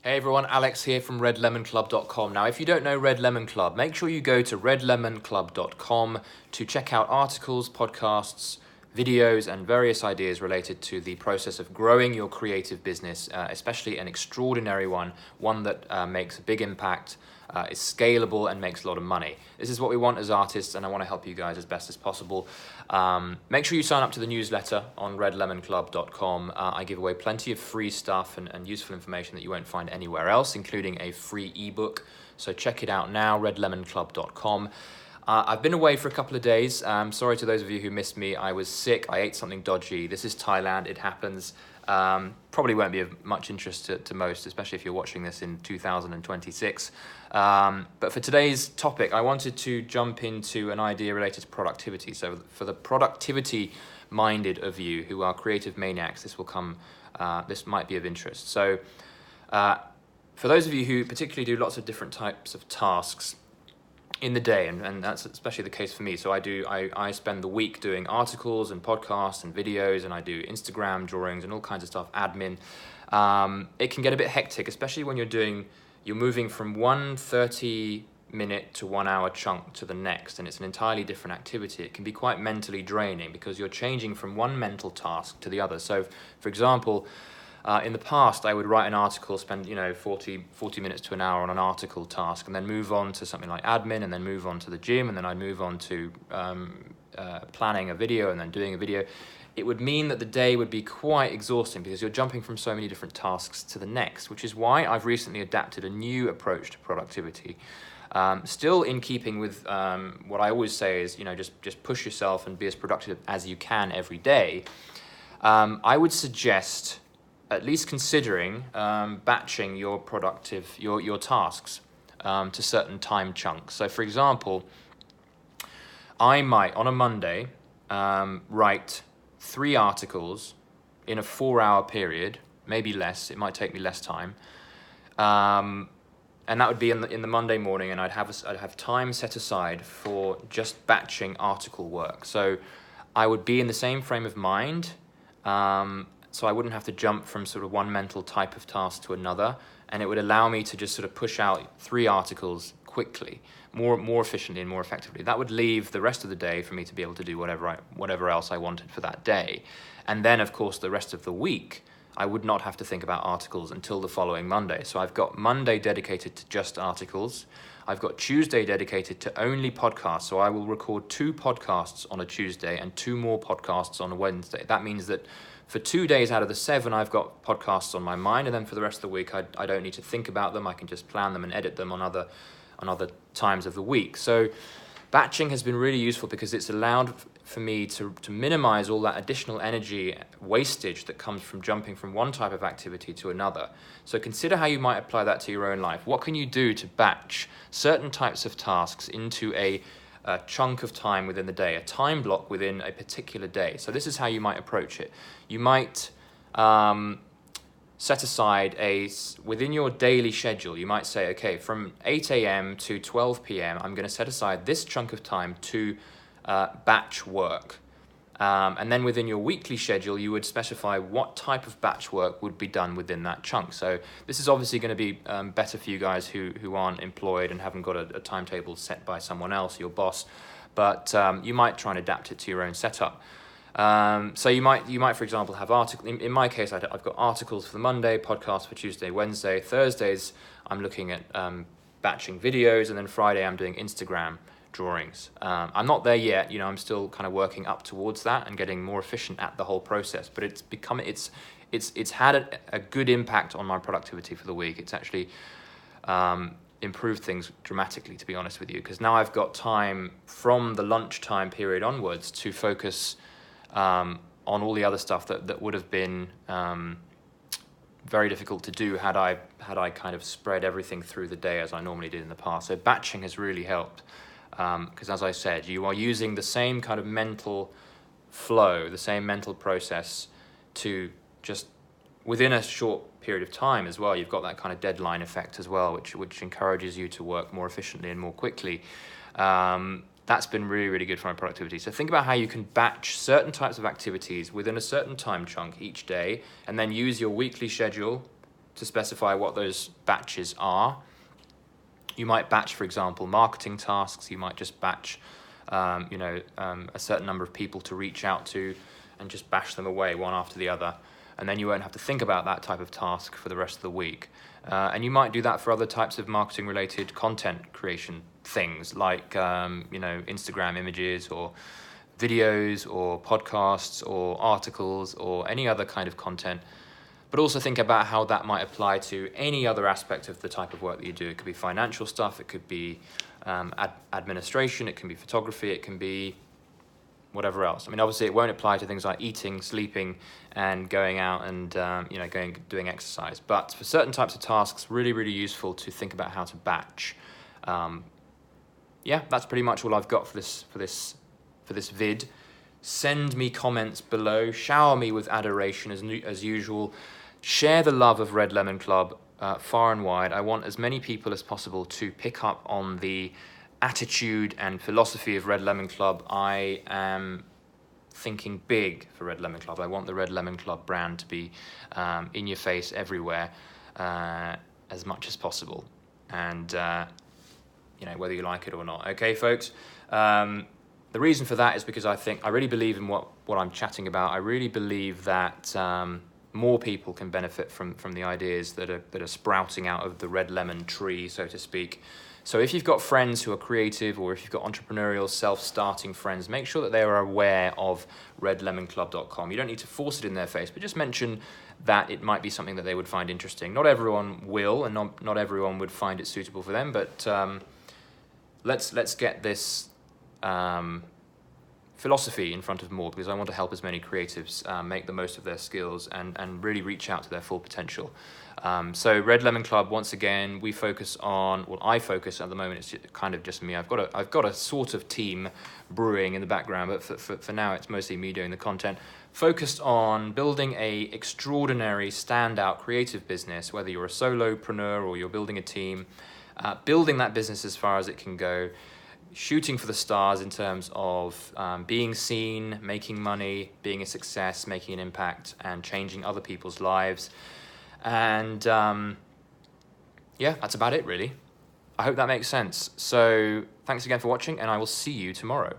Hey everyone, Alex here from redlemonclub.com. Now, if you don't know Red Lemon Club, make sure you go to redlemonclub.com to check out articles, podcasts, videos, and various ideas related to the process of growing your creative business, especially an extraordinary one that makes a big impact, is scalable, and makes a lot of money. This is what we want as artists, and I want to help you guys as best as possible. Make sure you sign up to the newsletter on redlemonclub.com. I give away plenty of free stuff and useful information that you won't find anywhere else, including a free ebook. So check it out now, redlemonclub.com. I've been away for a couple of days. Sorry to those of you who missed me. I was sick. I ate something dodgy. This is Thailand. It happens. Probably won't be of much interest to most, especially if you're watching this in 2026. But for today's topic, I wanted to jump into an idea related to productivity. So for the productivity-minded of you who are creative maniacs, this might be of interest. So for those of you who particularly do lots of different types of tasks in the day, and that's especially the case for me. So I spend the week doing articles and podcasts and videos, and I do Instagram drawings and all kinds of stuff, admin. It can get a bit hectic, especially when you're moving from one 30-minute to 1 hour chunk to the next, and it's an entirely different activity. It can be quite mentally draining because you're changing from one mental task to the other. So, for example, in the past, I would write an article, spend 40 minutes to an hour on an article task, and then move on to something like admin, and then move on to the gym, and then I'd move on to planning a video, and then doing a video. It would mean that the day would be quite exhausting because you're jumping from so many different tasks to the next, which is why I've recently adapted a new approach to productivity. Still in keeping with what I always say is, just push yourself and be as productive as you can every day. I would suggest at least considering batching your tasks to certain time chunks. So for example, I might on a Monday write 3 articles in a 4-hour period, maybe less. It might take me less time, and that would be in the Monday morning, and I'd have time set aside for just batching article work. So I would be in the same frame of mind. So I wouldn't have to jump from sort of one mental type of task to another, and it would allow me to just sort of push out 3 articles quickly, more efficiently and more effectively. That would leave the rest of the day for me to be able to do whatever else I wanted for that day. And then, of course, the rest of the week, I would not have to think about articles until the following Monday. So I've got Monday dedicated to just articles. I've got Tuesday dedicated to only podcasts. So I will record 2 podcasts on a Tuesday and 2 more podcasts on a Wednesday. That means that for 2 days out of the 7, I've got podcasts on my mind, and then for the rest of the week, I don't need to think about them. I can just plan them and edit them on other times of the week. So batching has been really useful because it's allowed for me to minimize all that additional energy wastage that comes from jumping from one type of activity to another. So consider how you might apply that to your own life. What can you do to batch certain types of tasks into a chunk of time within the day, a time block within a particular day? So this is how you might approach it. You might set aside within your daily schedule, you might say, okay, from 8 a.m. to 12 p.m., I'm going to set aside this chunk of time to batch work. And then within your weekly schedule, you would specify what type of batch work would be done within that chunk. So this is obviously going to be better for you guys who aren't employed and haven't got a timetable set by someone else, your boss, but you might try and adapt it to your own setup. So you might, for example, have articles. In my case, I've got articles for the Monday, podcasts for Tuesday, Wednesday. Thursdays, I'm looking at batching videos, and then Friday, I'm doing Instagram drawings. I'm not there yet. I'm still kind of working up towards that and getting more efficient at the whole process. But it's had a good impact on my productivity for the week. It's actually improved things dramatically, to be honest with you, because now I've got time from the lunchtime period onwards to focus on all the other stuff that would have been very difficult to do had I kind of spread everything through the day as I normally did in the past. So batching has really helped because, as I said, you are using the same kind of mental flow, the same mental process to just within a short period of time as well. You've got that kind of deadline effect as well, which encourages you to work more efficiently and more quickly. That's been really, really good for my productivity. So think about how you can batch certain types of activities within a certain time chunk each day, and then use your weekly schedule to specify what those batches are. You might batch, for example, marketing tasks. You might just batch, a certain number of people to reach out to and just bash them away one after the other. And then you won't have to think about that type of task for the rest of the week. And you might do that for other types of marketing-related content creation things like, Instagram images or videos or podcasts or articles or any other kind of content. But also think about how that might apply to any other aspect of the type of work that you do. It could be financial stuff, it could be administration, it can be photography, it can be whatever else. I mean, obviously it won't apply to things like eating, sleeping, and going out and doing exercise. But for certain types of tasks, really, really useful to think about how to batch. That's pretty much all I've got for this vid. Send me comments below. Shower me with adoration as usual. Share the love of Red Lemon Club far and wide. I want as many people as possible to pick up on the attitude and philosophy of Red Lemon Club. I am thinking big for Red Lemon Club. I want the Red Lemon Club brand to be in your face everywhere as much as possible. And, whether you like it or not. Okay, folks? The reason for that is because I really believe in what I'm chatting about. I really believe that more people can benefit from the ideas that are sprouting out of the red lemon tree, so to speak. So if you've got friends who are creative, or if you've got entrepreneurial, self-starting friends, make sure that they are aware of redlemonclub.com. You don't need to force it in their face, but just mention that it might be something that they would find interesting. Not everyone will, and not everyone would find it suitable for them, but let's get this philosophy in front of more, because I want to help as many creatives make the most of their skills and really reach out to their full potential. So Red Lemon Club, once again, I focus at the moment, it's kind of just me. I've got a sort of team brewing in the background, but for now it's mostly me doing the content, focused on building a extraordinary, standout creative business, whether you're a solopreneur or you're building a team, building that business as far as it can go, shooting for the stars in terms of being seen, making money, being a success, making an impact, and changing other people's lives. And that's about it, really. I hope that makes sense. So thanks again for watching, and I will see you tomorrow.